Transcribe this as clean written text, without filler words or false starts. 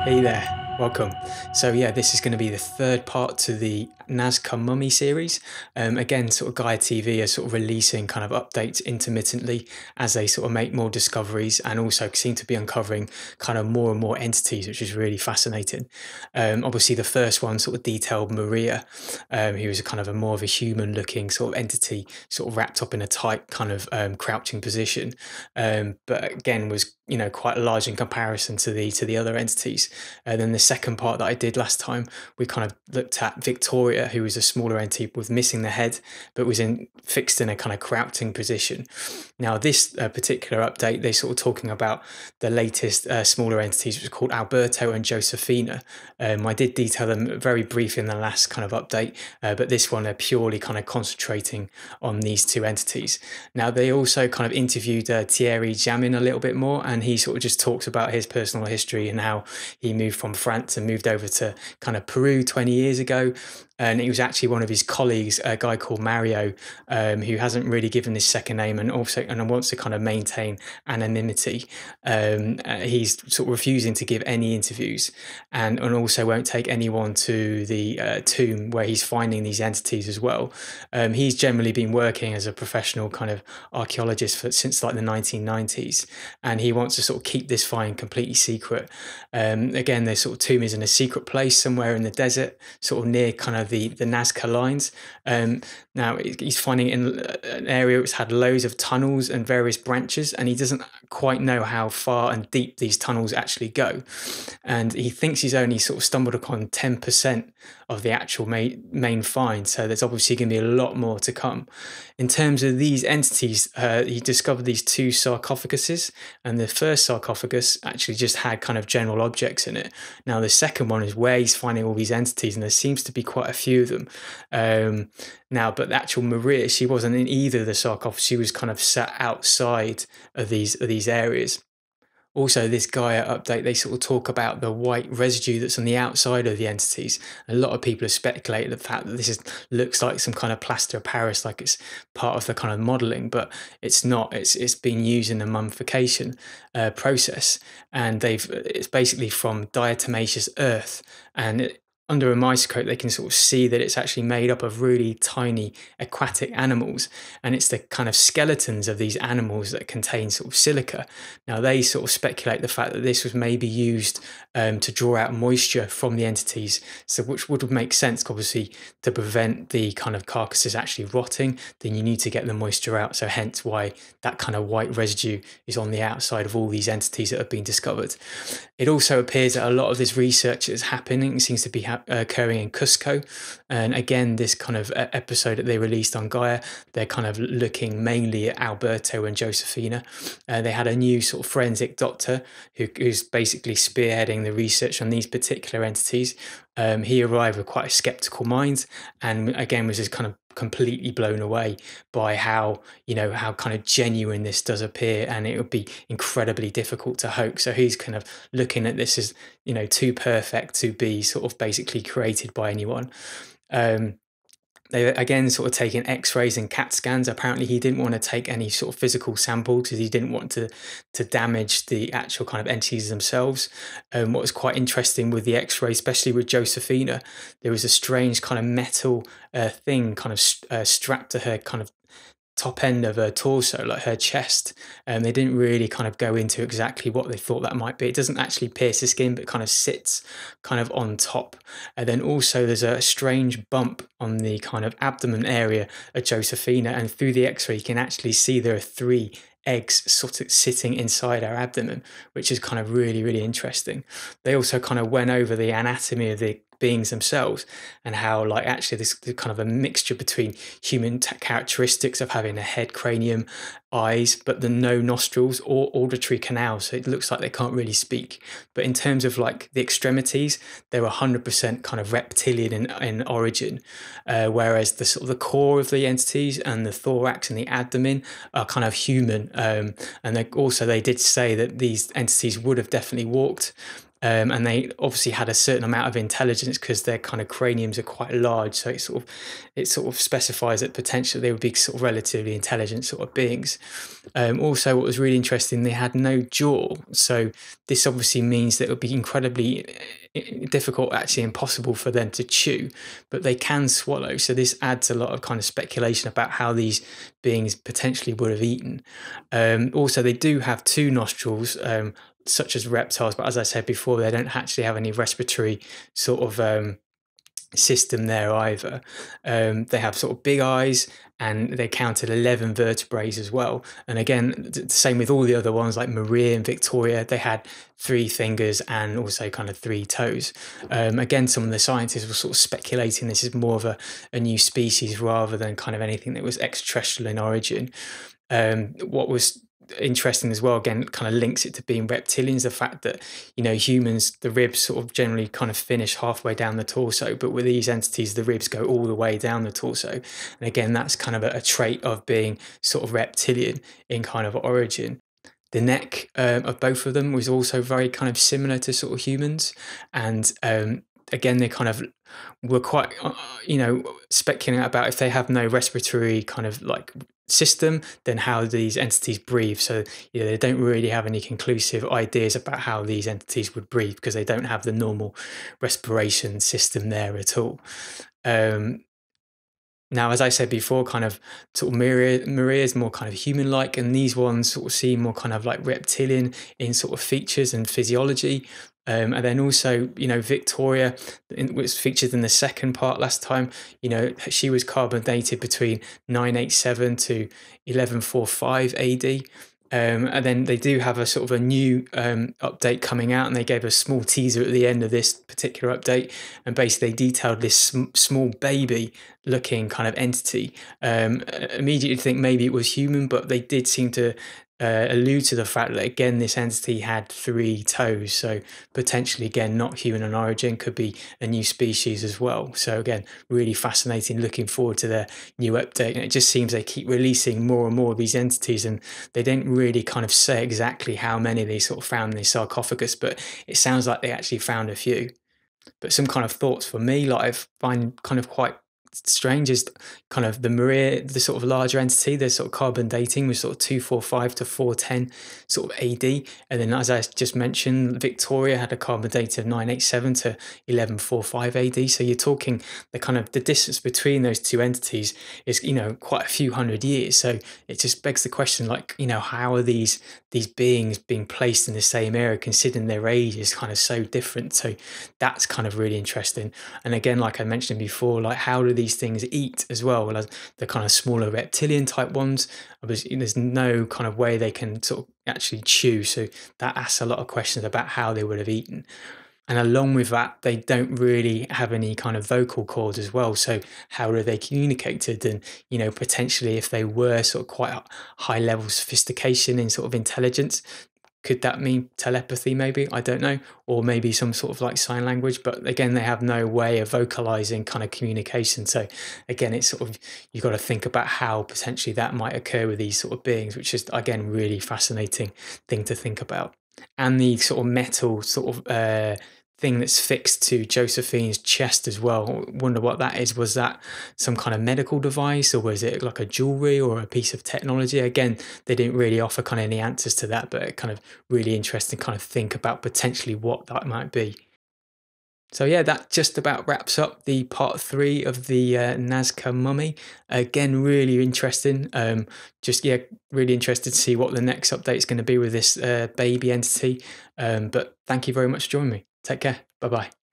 Hey there, welcome. So yeah, this is going to be the third part to the Nazca Mummy series. Again, sort of Gaia TV are sort of releasing kind of updates intermittently as they sort of make more discoveries, and also seem to be uncovering kind of more and more entities, which is really fascinating. Obviously, the first one sort of detailed Maria, who was a kind of a more of a human-looking sort of entity, sort of wrapped up in a tight kind of crouching position, but again was quite large in comparison to the other entities. And then the second part that I did last time, we kind of looked at Victoria, who was a smaller entity with missing the head, but was fixed in a kind of crouching position. Now, this particular update, they're sort of talking about the latest smaller entities, which are called Alberto and Josefina. I did detail them very briefly in the last kind of update, but this one they're purely kind of concentrating on these two entities. Now, they also kind of interviewed Thierry Jamin a little bit more, and he sort of just talks about his personal history and how he moved from France and moved over to kind of Peru 20 years ago. And it was actually one of his colleagues, a guy called Mario, who hasn't really given his second name and wants to kind of maintain anonymity. He's sort of refusing to give any interviews, and also won't take anyone to the tomb where he's finding these entities as well. He's generally been working as a professional kind of archaeologist since like the 1990s, and he wants to sort of keep this find completely secret. Again, their sort of tomb is in a secret place somewhere in the desert, sort of near kind of the Nazca lines. Now he's finding it in an area which had loads of tunnels and various branches, and he doesn't quite know how far and deep these tunnels actually go. And he thinks he's only sort of stumbled upon 10% of the actual main find. So there's obviously going to be a lot more to come. In terms of these entities, he discovered these two sarcophaguses, and the first sarcophagus actually just had kind of general objects in it. Now the second one is where he's finding all these entities, and there seems to be quite a few of them. Now, but the actual Maria, she wasn't in either of the sarcophagus. She was kind of sat outside of these areas. Also, this Gaia update, they sort of talk about the white residue that's on the outside of the entities. A lot of people have speculated the fact that looks like some kind of plaster of Paris, like it's part of the kind of modelling, but it's not. It's been used in the mummification process, and it's basically from diatomaceous earth, and under a microscope, they can sort of see that it's actually made up of really tiny aquatic animals, and it's the kind of skeletons of these animals that contain sort of silica. Now, they sort of speculate the fact that this was maybe used to draw out moisture from the entities, so which would make sense, obviously, to prevent the kind of carcasses actually rotting. Then you need to get the moisture out, so hence why that kind of white residue is on the outside of all these entities that have been discovered. It also appears that a lot of this research is happening, it seems to be occurring in Cusco. And again, this kind of episode that they released on Gaia, they're kind of looking mainly at Alberto and Josefina. They had a new sort of forensic doctor who's basically spearheading the research on these particular entities. He arrived with quite a skeptical mind, and again was just kind of completely blown away by how kind of genuine this does appear, and it would be incredibly difficult to hoax. So he's kind of looking at this as too perfect to be sort of basically created by anyone. They again sort of taking x-rays and CAT scans. Apparently he didn't want to take any sort of physical sample because he didn't want to damage the actual kind of entities themselves. What was quite interesting with the x-ray, especially with Josefina, there was a strange kind of metal thing kind of strapped to her kind of top end of her torso, like her chest, and they didn't really kind of go into exactly what they thought that might be. It doesn't actually pierce the skin, but kind of sits kind of on top. And then also there's a strange bump on the kind of abdomen area of Josefina, and through the x-ray you can actually see there are 3 eggs sort of sitting inside our abdomen, which is kind of really, really interesting. They also kind of went over the anatomy of the beings themselves, and how like actually this kind of a mixture between human characteristics of having a head, cranium, eyes, but the no nostrils or auditory canal, so it looks like they can't really speak. But in terms of like the extremities, they're 100% kind of reptilian in origin, whereas the sort of the core of the entities and the thorax and the abdomen are kind of human. And they did say that these entities would have definitely walked. and they obviously had a certain amount of intelligence because their kind of craniums are quite large. So it sort of specifies that potentially they would be sort of relatively intelligent sort of beings. Also, what was really interesting, they had no jaw. So this obviously means that it would be incredibly difficult, actually impossible for them to chew, but they can swallow. So this adds a lot of kind of speculation about how these beings potentially would have eaten. Also, they do have two nostrils, such as reptiles, but as I said before, they don't actually have any respiratory sort of system there either. They have sort of big eyes, and they counted 11 vertebrae as well. And again, the same with all the other ones like Maria and Victoria, they had 3 fingers and also kind of 3 toes. Again, some of the scientists were sort of speculating this is more of a new species rather than kind of anything that was extraterrestrial in origin. What was interesting as well, again, kind of links it to being reptilians, the fact that, you know, humans, the ribs sort of generally kind of finish halfway down the torso, but with these entities the ribs go all the way down the torso. And again, that's kind of a trait of being sort of reptilian in kind of origin. The neck of both of them was also very kind of similar to sort of humans, and again, they kind of were quite, you know, speculating about if they have no respiratory kind of like system, then how these entities breathe. So, you know, they don't really have any conclusive ideas about how these entities would breathe because they don't have the normal respiration system there at all. Um, Now, as I said before, kind of sort of Maria is more kind of human-like, and these ones sort of seem more kind of like reptilian in sort of features and physiology. And then also, you know, Victoria was featured in the second part last time. You know, she was carbon dated between 987 to 1145 AD. And then they do have a sort of a new update coming out, and they gave a small teaser at the end of this particular update, and basically they detailed this small baby looking kind of entity. Immediately think maybe it was human, but they did seem to allude to the fact that again this entity had 3 toes, so potentially again not human in origin, could be a new species as well. So again, really fascinating, looking forward to their new update. And it just seems they keep releasing more and more of these entities, and they didn't really kind of say exactly how many they sort of found in the sarcophagus, but it sounds like they actually found a few. But some kind of thoughts for me, like I find kind of quite strange is kind of the Maria, the sort of larger entity, the sort of carbon dating was sort of 245 to 410 sort of AD. And then as I just mentioned, Victoria had a carbon date of 987 to 1145 AD. So you're talking the kind of the distance between those two entities is, you know, quite a few hundred years. So it just begs the question, like, you know, how are these beings being placed in the same area considering their age is kind of so different? So that's kind of really interesting. And again, like I mentioned before, like how do these things eat as well? Well, as the kind of smaller reptilian type ones, there's no kind of way they can sort of actually chew. So that asks a lot of questions about how they would have eaten. And along with that, they don't really have any kind of vocal cords as well. So how are they communicated? And, you know, potentially if they were sort of quite high level sophistication in sort of intelligence, could that mean telepathy maybe? I don't know. Or maybe some sort of like sign language. But again, they have no way of vocalizing kind of communication. So again, it's sort of, you've got to think about how potentially that might occur with these sort of beings, which is, again, really fascinating thing to think about. And the sort of metal sort of thing that's fixed to Josephine's chest as well. Wonder what that is. Was that some kind of medical device, or was it like a jewelry or a piece of technology? Again, they didn't really offer kind of any answers to that, but it kind of really interesting kind of think about potentially what that might be. So yeah, that just about wraps up the part 3 of the Nazca Mummy. Again, really interesting. Just yeah, really interested to see what the next update is going to be with this baby entity. But thank you very much for joining me. Take care. Bye bye.